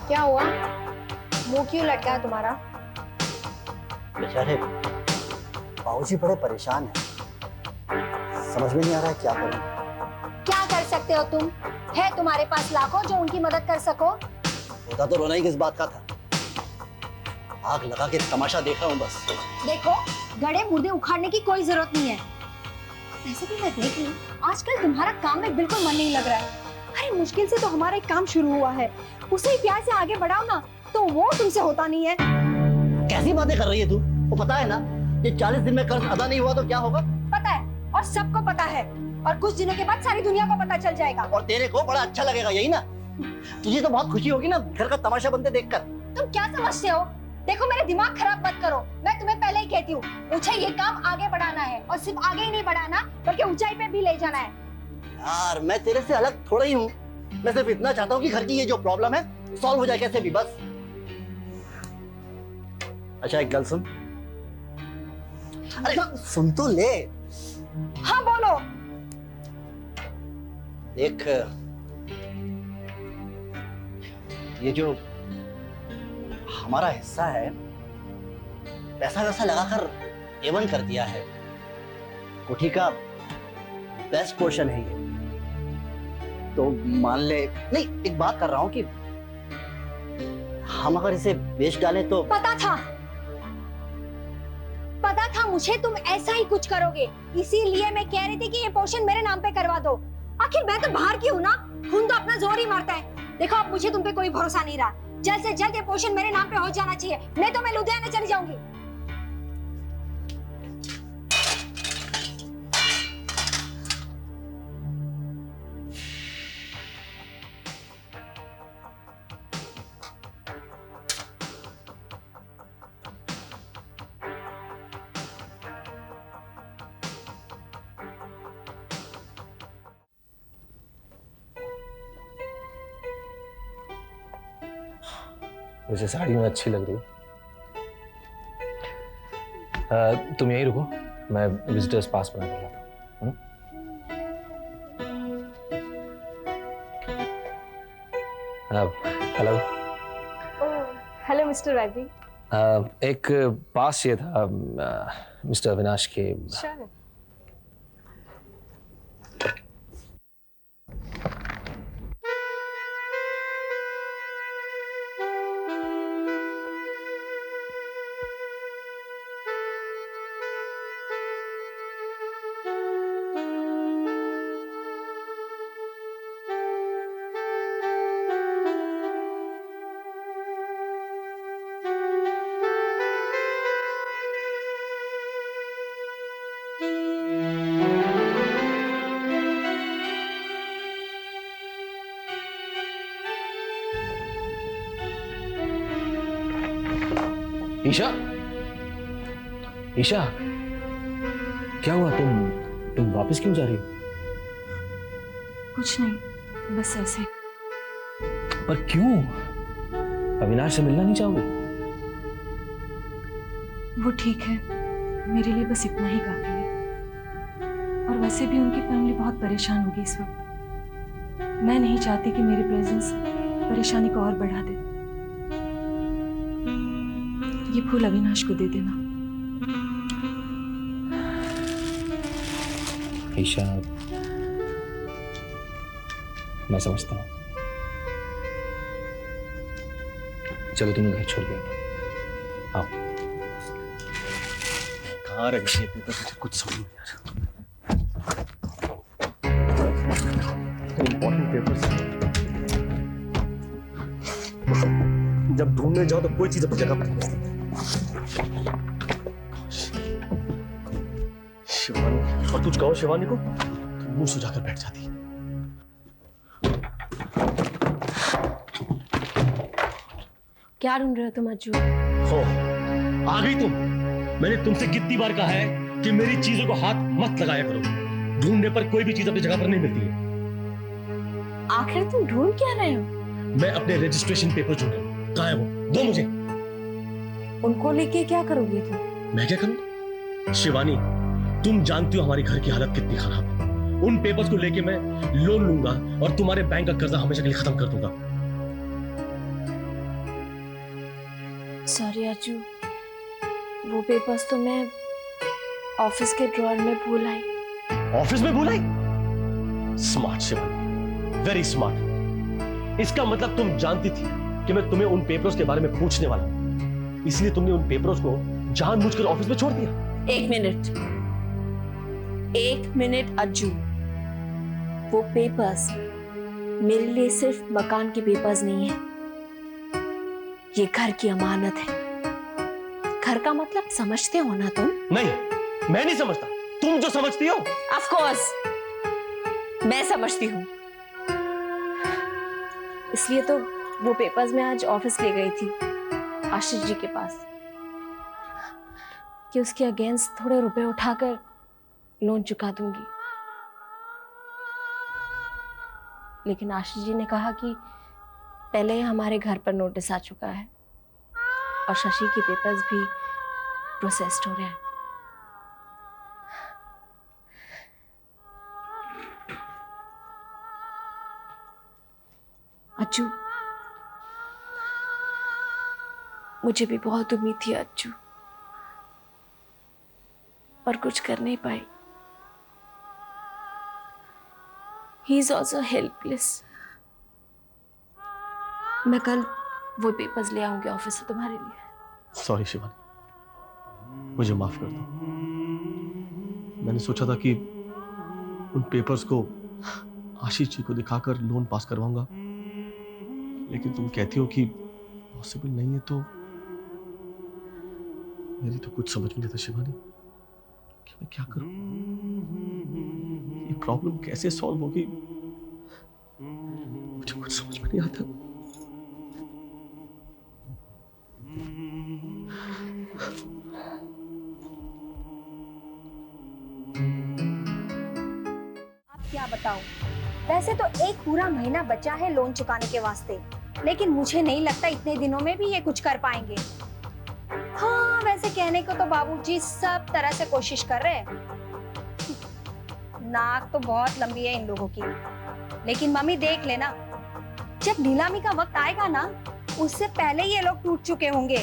क्या हुआ? मुंह क्यों लटका है तुम्हारा? बेचारे बाबूजी बड़े परेशान हैं। समझ में नहीं आ रहा है क्या करूं। क्या कर सकते हो तुम? है तुम्हारे पास लाखों जो उनकी मदद कर सको? होता तो रोना ही किस बात का था। आग लगा के तमाशा देख रहा हूं बस। देखो, गड़े मुर्दे उखाड़ने की कोई जरूरत नहीं है। वैसे भी मैं देख रही हूँ आजकल तुम्हारा काम में बिल्कुल मन नहीं लग रहा है। अरे मुश्किल से तो हमारा एक काम शुरू हुआ है, उसे ही प्यार से आगे बढ़ाओ ना, तो वो तुमसे होता नहीं है। कैसी बातें कर रही है तू? वो पता है ना, ये 40 दिन में कर्ज अदा नहीं हुआ तो क्या होगा? पता है, और सबको पता है, और कुछ दिनों के बाद सारी दुनिया को पता चल जाएगा। और तेरे को बड़ा अच्छा लगेगा, यही ना? तुझे तो बहुत खुशी होगी ना घर का तमाशा बनते देखकर। तुम क्या समझते हो? देखो, मेरे दिमाग खराब मत करो। मैं तुम्हें पहले ही कहती हूँ, मुझे ये काम आगे बढ़ाना है, और सिर्फ आगे ही नहीं बढ़ाना बल्कि ऊंचाई पे भी ले जाना है। यार मैं तेरे से अलग थोड़ा ही हूँ। मैं सिर्फ इतना चाहता हूँ कि घर की ये जो प्रॉब्लम है सॉल्व हो जाए कैसे भी, बस। अच्छा एक गल सुन। अरे सुन तो ले। हाँ बोलो। देख, ये जो हमारा हिस्सा है पैसा वैसा लगाकर एवन कर दिया है। कोठी का बेस्ट पोर्शन है ये। तो मान ले, नहीं एक बात कर रहा हूं कि हम अगर इसे बेच डालें तो। पता था मुझे तुम ऐसा ही कुछ करोगे, इसीलिए मैं कह रही थी कि ये पोर्शन मेरे नाम पे करवा दो। आखिर मैं तो बाहर की हूँ ना, खून तो अपना जोर ही मारता है। देखो अब मुझे तुम पे कोई भरोसा नहीं रहा, जल्द से जल्द ये पोर्शन मेरे नाम पे हो जाना चाहिए, नहीं तो मैं लुधियाना चली जाऊंगी। वैसे साड़ी में अच्छी लग रही है। तुम यहीं रुको, मैं विजिटर्स पास बना कर लाता हूँ। हेलो। Hello mister Vaidi. एक पास चाहिए था मिस्टर अविनाश के। ईशा, ईशा, क्या हुआ? तुम वापस क्यों जा रही हो? कुछ नहीं, बस ऐसे। पर क्यों? अविनाश से मिलना नहीं चाहोगे? वो ठीक है, मेरे लिए बस इतना ही काफी है। और वैसे भी उनकी फैमिली बहुत परेशान होगी इस वक्त। मैं नहीं चाहती कि मेरी प्रेजेंस परेशानी को और बढ़ा दे। ये फूल अविनाश को दे देना। ईशा, मैं समझता हूँ। चलो तुम्हें घर छोड़ के आओ। कहाँ रह गई है? तो कुछ समझ नहीं आ रहा। इम्पोर्टेंट पेपर्स जब ढूंढने जाओ तो कोई चीज अपनी जगह पर नहीं। शिवानी, और कुछ कहो शिवानी को तो मुंह सुझाकर बैठ जाती है। क्या ढूंढ रहे हो तुम अज्जू? हो, आ गई तुम। मैंने तुमसे कितनी बार कहा है कि मेरी चीजों को हाथ मत लगाया करो। ढूंढने पर कोई भी चीज अपनी जगह पर नहीं मिलती है। आखिर तुम ढूंढ क्या रहे हो? मैं अपने रजिस्ट्रेशन पेपर ढूंढ रहा हूं। कहाँ है वो? दो मुझे। उनको लेके क्या करोगे तुम? मैं क्या करूं? शिवानी, तुम जानती हो हमारी घर की हालत कितनी खराब है। उन पेपर्स को लेके मैं लोन लूंगा और तुम्हारे बैंक का कर्जा हमेशा के लिए खत्म कर दूंगा। सॉरी अज्जू, वो पेपर्स तो मैं ऑफिस के ड्रॉअर में भूल आई। ऑफिस में भूल आई? Smart Shivani, very smart. इसका मतलब तुम जानती थी कि मैं तुम्हें उन पेपर्स के बारे में पूछने वाला हूं, इसलिए तुमने उन पेपर्स को जानबूझकर ऑफिस में छोड़ दिया। एक मिनट अज्जू, वो पेपर्स मेरे लिए सिर्फ मकान के पेपर्स नहीं है, ये घर की अमानत है। घर का मतलब समझते हो ना तुम? नहीं, मैं नहीं समझता। तुम जो समझती हो। ऑफ कोर्स मैं समझती हूँ, इसलिए तो वो पेपर्स मैं आज ऑफिस ले गई थी आशीष जी के पास कि उसके अगेंस्ट थोड़े रुपए उठाकर लोन चुका दूंगी। लेकिन आशीष जी ने कहा कि पहले ही हमारे घर पर नोटिस आ चुका है और शशि के पेपर्स भी प्रोसेस्ड हो रहे हैं। अज्जू, मुझे भी बहुत उम्मीद थी अज्जू, पर कुछ कर नहीं पाई। He is also helpless. मैं कल वो पेपर्स ले आऊंगी ऑफिस से तुम्हारे लिए। सॉरी शिवानी, मुझे माफ कर दो। मैंने सोचा था कि उन पेपर्स को आशीष जी को दिखाकर लोन पास करवाऊंगा, लेकिन तुम कहती हो कि पॉसिबल नहीं है, तो मेरी तो कुछ समझ में नहीं आता शिवानी कि मैं क्या करूं। ये प्रॉब्लम कैसे सॉल्व होगी मुझे कुछ समझ में नहीं आता। अब क्या बताऊं? वैसे तो एक पूरा महीना बचा है लोन चुकाने के वास्ते, लेकिन मुझे नहीं लगता इतने दिनों में भी ये कुछ कर पाएंगे। हाँ, वैसे कहने को तो बाबूजी सब तरह से कोशिश कर रहे हैं। नाक तो बहुत लंबी है इन लोगों की, लेकिन मम्मी देख लेना, जब नीलामी का वक्त आएगा ना, उससे पहले ये लोग टूट चुके होंगे।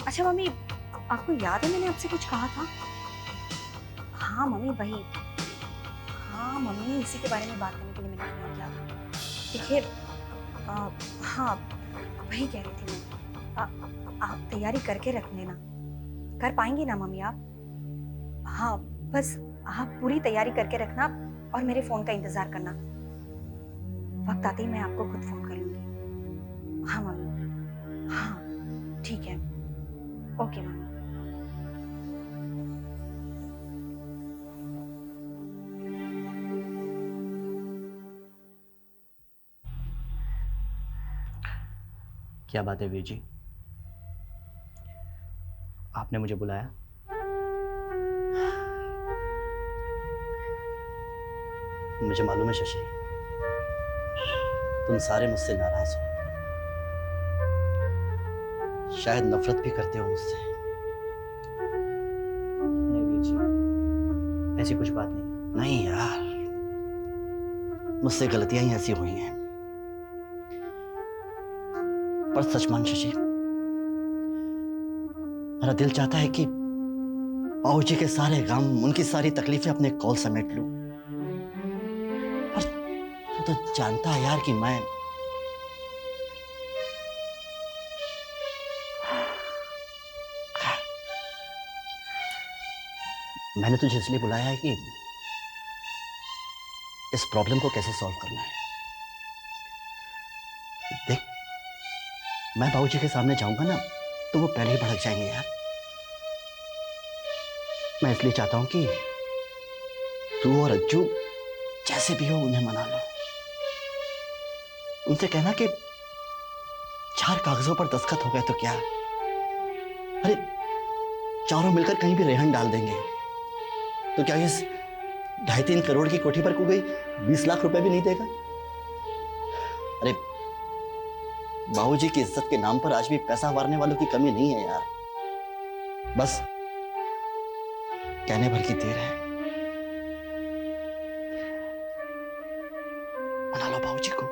अच्छा मम्मी, आपको याद है मैंने आपसे कुछ कहा था? हाँ मम्मी, वही। हाँ मम्मी, इसी के बारे में बात करने के लिए मैंने फोन किया था। देखिए, हाँ वही कह रही थी मैं। आप तैयारी करके रख लेना। कर पाएंगी ना मम्मी आप? हाँ, बस आप पूरी तैयारी करके रखना और मेरे फोन का इंतजार करना। वक्त आते ही मैं आपको खुद फोन कर लूंगी। हाँ मम्मी, हाँ ठीक है, ओके मम्मी। क्या बात है वीर जी, आपने मुझे बुलाया? मुझे मालूम है शशि, तुम सारे मुझसे नाराज हो, शायद नफरत भी करते हो मुझसे। नहीं वीर जी, ऐसी कुछ बात नहीं। नहीं यार, मुझसे गलतियां ही ऐसी हुई हैं। पर सच मान शशि, मेरा दिल चाहता है कि बाबूजी के सारे गम, उनकी सारी तकलीफें अपने कॉल समेट लूं। पर तू तो जानता है यार कि मैंने तुझे इसलिए बुलाया है कि इस प्रॉब्लम को कैसे सॉल्व करना है। देख, मैं बाबूजी के सामने जाऊंगा ना, तो वो पहले ही भड़क जाएंगे यार। मैं इसलिए चाहता हूं कि तू और अज्जू जैसे भी हो उन्हें मना लो। उनसे कहना कि 4 कागजों पर दस्तखत हो गए तो क्या, अरे चारों मिलकर कहीं भी रेहन डाल देंगे तो क्या इस 2.5-3 करोड़ की कोठी पर कोई 20 लाख रुपए भी नहीं देगा? अरे बाबूजी की इज्जत के नाम पर आज भी पैसा वारने वालों की कमी नहीं है यार। बस कहने भर की देर है। मना लो बाबूजी को।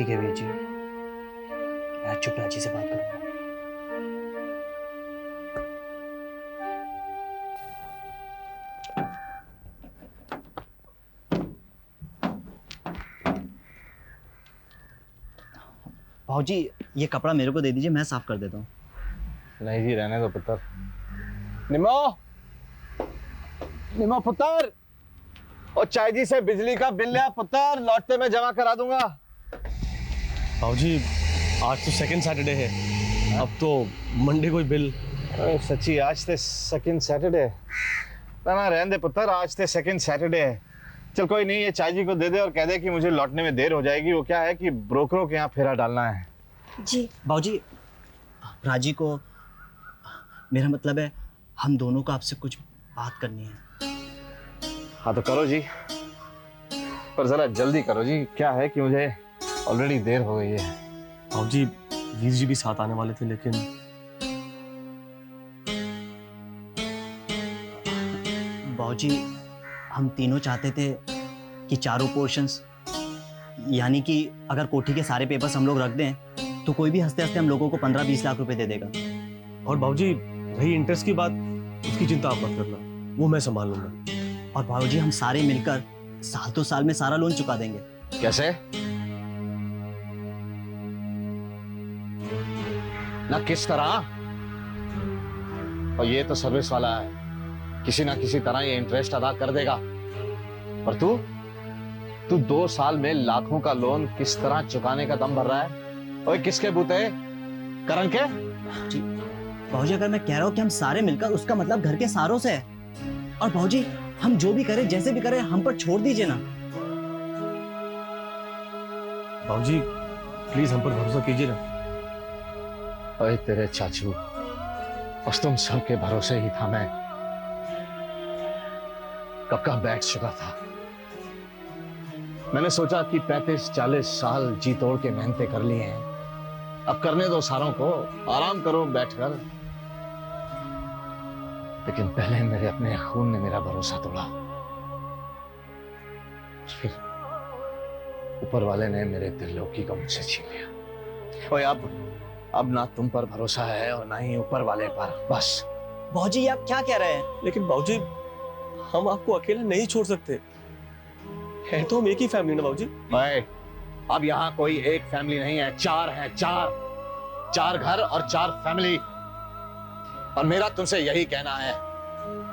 ठीक है वीर जी, मैं चुप राजी से बात करूंगा। भाजी ये कपड़ा मेरे को दे दीजिए, मैं साफ कर देता हूँ। नहीं जी, रहने दो पुत्र। निमो, निमो पुत्र, और चाय जी से बिजली का बिल लिया पुत्र, लौटते मैं जमा करा दूंगा। बाबूजी आज तो सेकंड सैटरडे है, अब तो मंडे को ही बिल। सच्ची आज ते सेकंड सैटरडे? ना रहने दे पुत्र, आज ते सेकंड सैटरडे है। चल कोई नहीं, ये चाय जी को दे दे और कह दे कि मुझे लौटने में देर हो जाएगी। वो क्या है कि ब्रोकरों के यहाँ फेरा डालना है। जी भाजी राजी को, मेरा मतलब है हम दोनों को आपसे कुछ बात करनी है। हाँ तो करो जी, पर जरा जल्दी करो जी। क्या है कि मुझे ऑलरेडी देर हो गई है। बाबूजी वीर जी भी साथ आने वाले थे, लेकिन बाबूजी हम तीनों चाहते थे कि चारों पोर्शंस, यानी कि अगर कोठी के सारे पेपर्स हम लोग रख दें तो कोई भी हंसते हंसते हम लोगों को 15-20 लाख रुपए दे देगा। और बाबूजी रही इंटरेस्ट की बात, उसकी चिंता आप मत करना, वो मैं संभाल लूंगा। और बाबूजी हम सारे मिलकर साल तो साल में सारा लोन चुका देंगे। कैसे? ना किस तरह? और ये तो सर्विस वाला है, किसी ना किसी तरह ये इंटरेस्ट अदा कर देगा। और तू 2 साल में लाखों का लोन किस तरह चुकाने का दम भर रहा है? ओए किसके बूते? करण के? जी बाबूजी अगर मैं कह रहा हूँ कि हम सारे मिलकर, उसका मतलब घर के सारों से है। और बाबूजी हम जो भी करें, जैसे भी करें, हम पर छोड़ दीजिए ना। बाबूजी प्लीज हम पर भरोसा कीजिए ना। ओए तेरे चाचू, बस तुम सबके भरोसे ही था मैं। कब का बैठ चुका था। मैंने सोचा कि 35-40 साल जी तोड़ के मेहनतें कर लिए हैं, अब करने दो सारों को, आराम करो बैठकर। लेकिन पहले मेरे अपने खून ने मेरा भरोसा तोड़ा, फिर ऊपर वाले ने मेरे त्रिलोकी को मुझसे छीन लिया। ओए अब ना तुम पर भरोसा है और ना ही ऊपर वाले पर। बस बाबूजी ये आप क्या कह रहे हैं? लेकिन बाबूजी हम आपको अकेला नहीं छोड़ सकते, है तो हम एक ही फैमिली ना बाबूजी। ओए अब यहाँ कोई एक फैमिली नहीं है, 4 है। 4 घर और 4 फैमिली। और मेरा तुमसे यही कहना है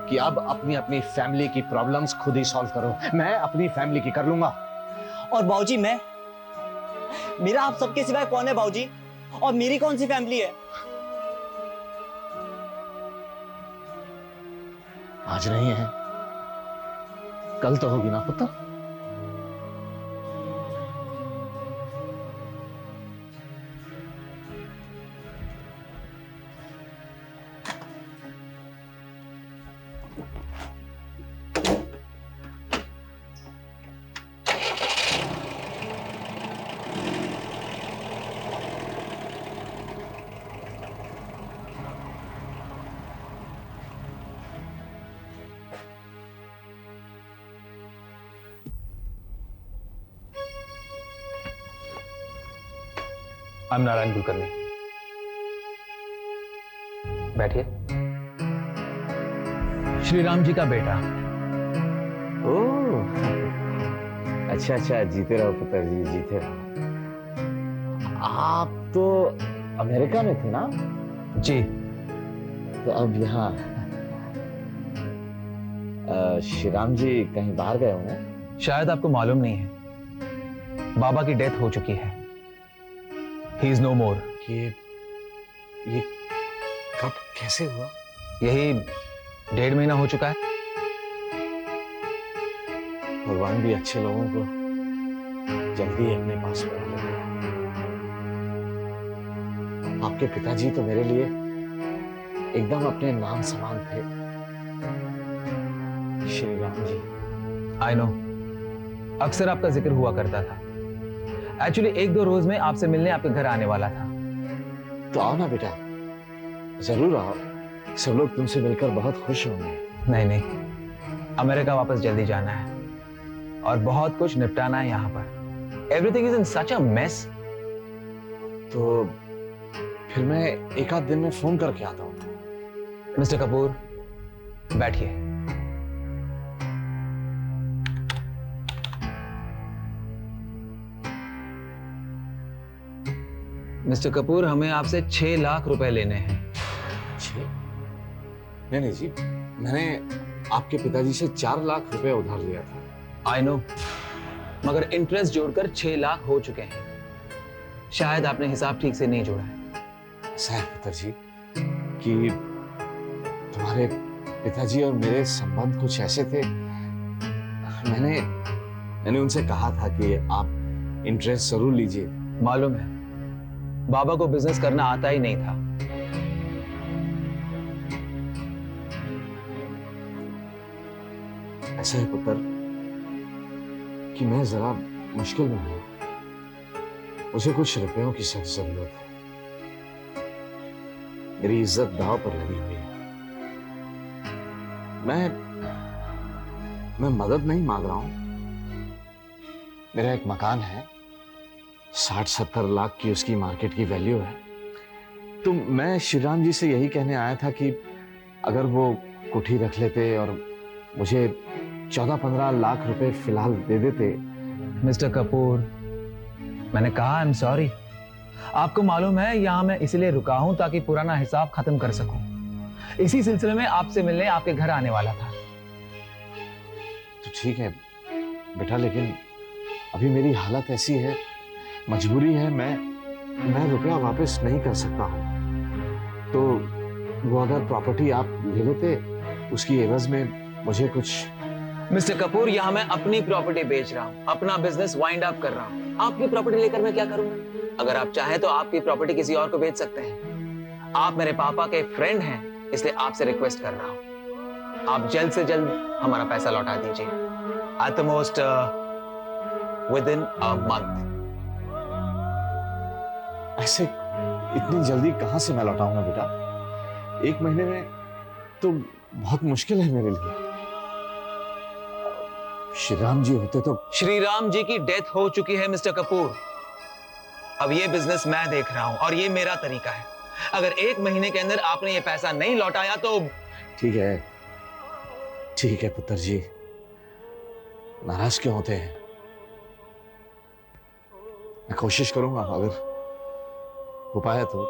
कि अब अपनी अपनी फैमिली की प्रॉब्लम्स खुद ही सॉल्व करो। मैं अपनी फैमिली की कर लूंगा। और बाबूजी मेरा आप सबके सिवाय कौन है बाबूजी? और मेरी कौन सी फैमिली है? आज नहीं है, कल तो होगी ना पुत्र। I'm नारायण कुलकर्णी। बैठिए। श्री राम जी का बेटा। ओह अच्छा, जीते रहो पुत्र जी, जीते रहो। आप तो अमेरिका में थे ना? जी। तो अब यहाँ श्री राम जी कहीं बाहर गए होंगे। शायद आपको मालूम नहीं है, बाबा की डेथ हो चुकी है। He is no more। ये कब कैसे हुआ? यही 1.5 महीना हो चुका है। भगवान भी अच्छे लोगों को जल्दी ही अपने पास बुला लेते हैं। आपके पिताजी तो मेरे लिए एकदम अपने नाम समान थे, श्री राम जी। I know। अक्सर आपका जिक्र हुआ करता था। एक्चुअली 1-2 रोज में आपसे मिलने आपके घर आने वाला था। तो आओ ना बेटा, जरूर आओ। सब लोग तुमसे मिलकर बहुत खुश होंगे। नहीं, अमेरिका वापस जल्दी जाना है और बहुत कुछ निपटाना है यहाँ पर। Everything is in such a mess. तो फिर मैं एक आध दिन में फोन करके आता हूँ। मिस्टर कपूर, बैठिए। मिस्टर कपूर, हमें आपसे 6 लाख रुपए लेने हैं। नहीं नहीं जी, मैंने आपके पिताजी से 4 लाख रुपए उधार लिया था। आई नो, मगर इंटरेस्ट जोड़कर 6 लाख हो चुके हैं। शायद आपने हिसाब ठीक से नहीं जोड़ा है। ऐसा है पुत्र जी कि तुम्हारे पिताजी और मेरे संबंध कुछ ऐसे थे, मैंने उनसे कहा था कि आप इंटरेस्ट जरूर लीजिए। मालूम है, बाबा को बिजनेस करना आता ही नहीं था। ऐसा है पुत्र कि मैं जरा मुश्किल में हूं, मुझे कुछ रुपयों की सख्त जरूरत है। मेरी इज्जत दांव पर लगी हुई है। मैं मदद नहीं मांग रहा हूं। मेरा एक मकान है, 60-70 लाख की उसकी मार्केट की वैल्यू है। तो मैं श्रीराम जी से यही कहने आया था कि अगर वो कुठी रख लेते और मुझे 14-15 लाख रुपए फिलहाल दे देते। मिस्टर कपूर, मैंने कहा आई एम सॉरी। आपको मालूम है यहाँ मैं इसलिए रुका हूं ताकि पुराना हिसाब खत्म कर सकूं। इसी सिलसिले में आपसे मिलने आपके घर आने वाला था। तो ठीक है बेटा, लेकिन अभी मेरी हालत ऐसी है, मजबूरी है, मैं रुपया वापस नहीं कर सकता हूं। तो वो अगर प्रॉपर्टी आप ले लेते, उसकी एवज में मुझे कुछ। मिस्टर कपूर, यहाँ मैं अपनी प्रॉपर्टी बेच रहा हूँ, अपना बिजनेस वाइंड अप कर रहा हूँ। आपकी प्रॉपर्टी लेकर मैं क्या करूंगा? अगर आप चाहें तो आपकी प्रॉपर्टी किसी और को बेच सकते हैं। आप मेरे पापा के फ्रेंड हैं, इसलिए आपसे रिक्वेस्ट कर रहा हूं, आप जल्द से जल्द हमारा पैसा लौटा दीजिए। At the most with in a month. ऐसे इतनी जल्दी कहां से मैं लौटाऊंगा बेटा? 1 महीने में तो बहुत मुश्किल है मेरे लिए। श्री राम जी होते तो। श्री राम जी की डेथ हो चुकी है मिस्टर कपूर। अब ये बिजनेस मैं देख रहा हूं और ये मेरा तरीका है। अगर 1 महीने के अंदर आपने ये पैसा नहीं लौटाया तो। ठीक है पुत्र जी, नाराज क्यों होते हैं? मैं कोशिश करूंगा, अगर हो पाया तो